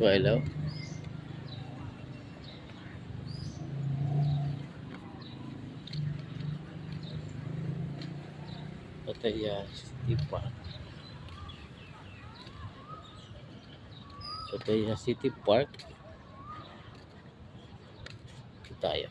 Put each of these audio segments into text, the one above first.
Hello. Pattaya City Park. Pattaya City Park. Ito tayo.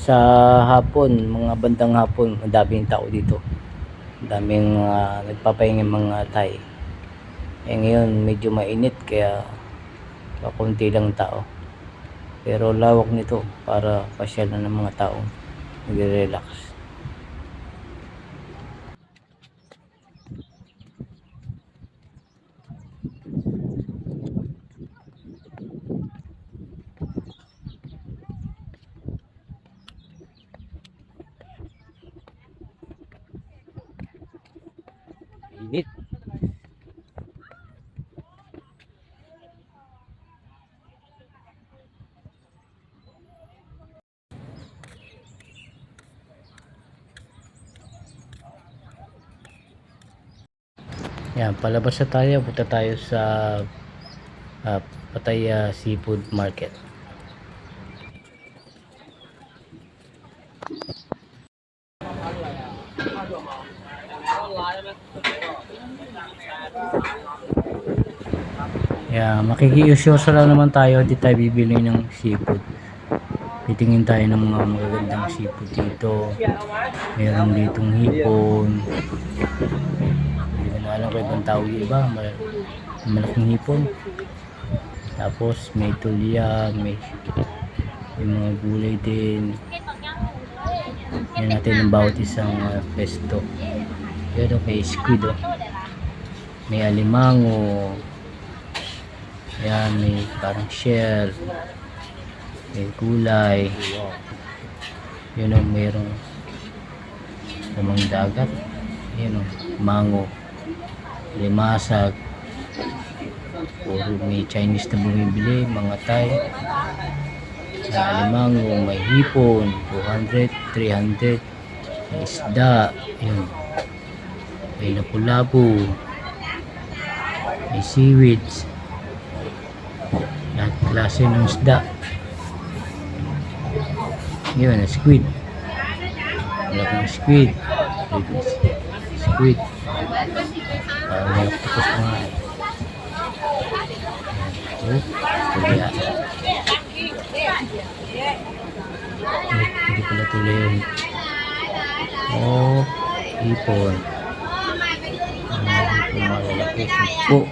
Sa hapon, mga bandang hapon, madaming tao dito. Daming nagpapahinga mga Thai. Ngayon medyo mainit kaya kakunti lang tao. Pero lawak nito para pasyalan ng mga tao nagre-relax. Init. Yan, palabas na tayo. Punta tayo sa Pattaya Seafood Market. Yeah, makikiusyoso lang naman tayo. Di tayo bibili ng seafood. Titingin tayo ng mga magagandang seafood dito. Meron ditong hipon. Hindi ko na alam kung ibang tawag yung iba. Malaking hipon. Tapos may tulya, may mga gulay din. Yan natin ang bawat isang pesto. Yan, may squid, oh. May alimango. Yan, may parang shell. May gulay. Yun ang mayroong lamang dagat. Yun ang mango. Limasag. Puro may Chinese na bumibili, mga Thai. May alimango, may hipon, 200, 300. May isda. Yun. May lapu-lapu. May seaweeds. Lahat klase ng isda. Yun, squid. Malaking squid. Squid. Parang may octopus pa nga. Oh, tulya. Hindi pala tulya yun. Oh, hipon. Hipon malalaki. Sumpo.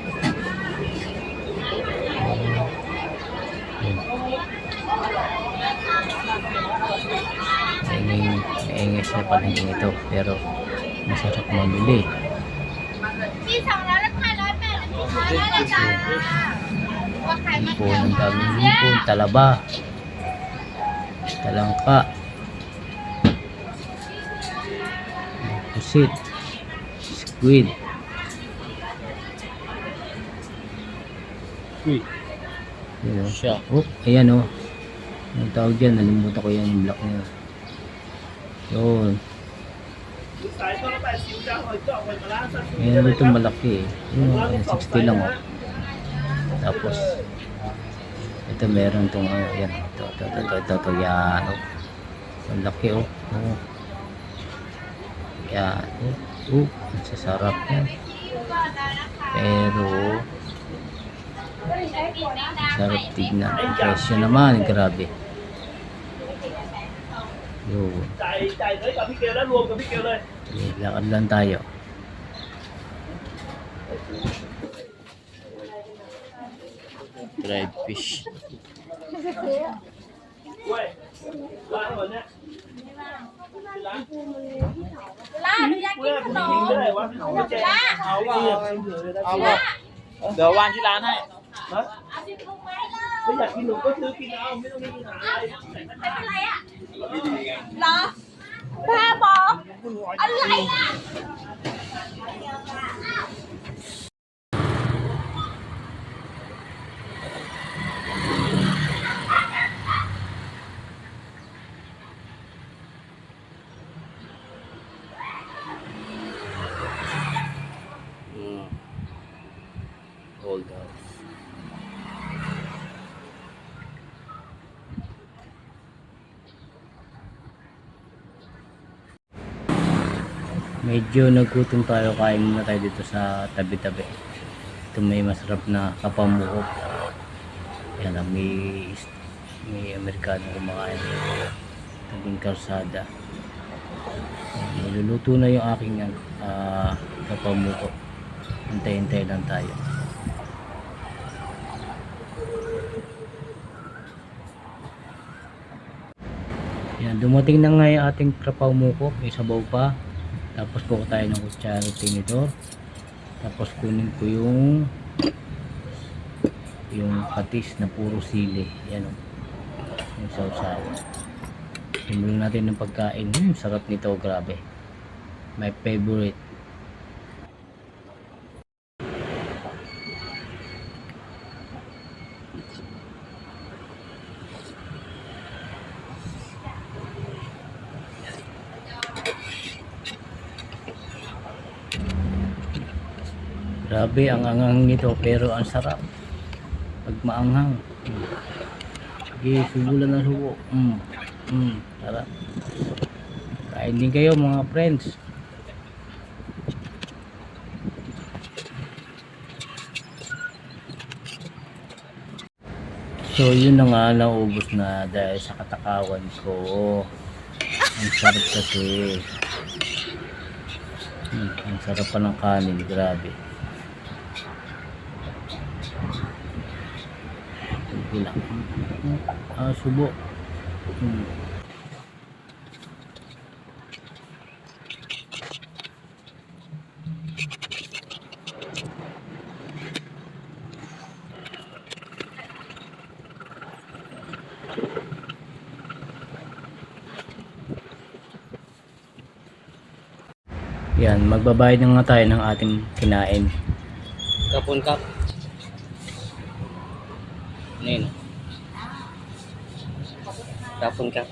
Maingis na palengke ito pero masarap mamili. Hipon, ang daming hipon, talaba, talangka, pusit, squid. Siya. Oh, ayan, oh. Ang tawag dyan, nalimutan ko yan yung block niya. Yun. Ayan dito malaki, eh. Yung 60 lang, oh. Tapos ito meron itong yan. Ito yan, oh. Ang laki, oh. Oh. Yan, oh. Ang sasarap yan. Pero sarap tignan. Ang presyo naman, grabe. Yun. Lakad lang tayo. Dried fish. ดี๋ยววางที่ร้านให้ ไม่อยากกินหนูก็ซื้อกินเอาไม่ต้องมีปัญหาอะไรไม่เป็นไรอ่ะเหรอแม่บอกอะไรอ่ะ Medyo nagutom tayo, kain muna tayo dito sa tabi-tabi. Ito may masarap na kapamukok. Yan lang, may Amerikano kumakain. Tabing kalsada. Niluluto na yung aking kapamukok. Hintay-hintay lang tayo. Yan, dumating na nga yung ating kapamukok. May sabaw pa. Tapos buka tayo ng kutsara tinidor. Tapos kunin ko yung patis na puro sili. Yan o. Yung sausaw. Simulan natin ng pagkain. Sarap nito, grabe. My favorite. Grabe, ang anghang nito pero ang sarap. Pag maanghang. Sige, subulan ng subo. Sarap. Kain din kayo mga friends. So yun na nga, naubos na dahil sa katakawan ko. Ang sarap kasi. Ang sarap pa ng kanin, grabe. Bilang. Subo. Yan, magbabayad na nga tayo ng ating kinain. Kapon kap. Ano yun? Kapon kap.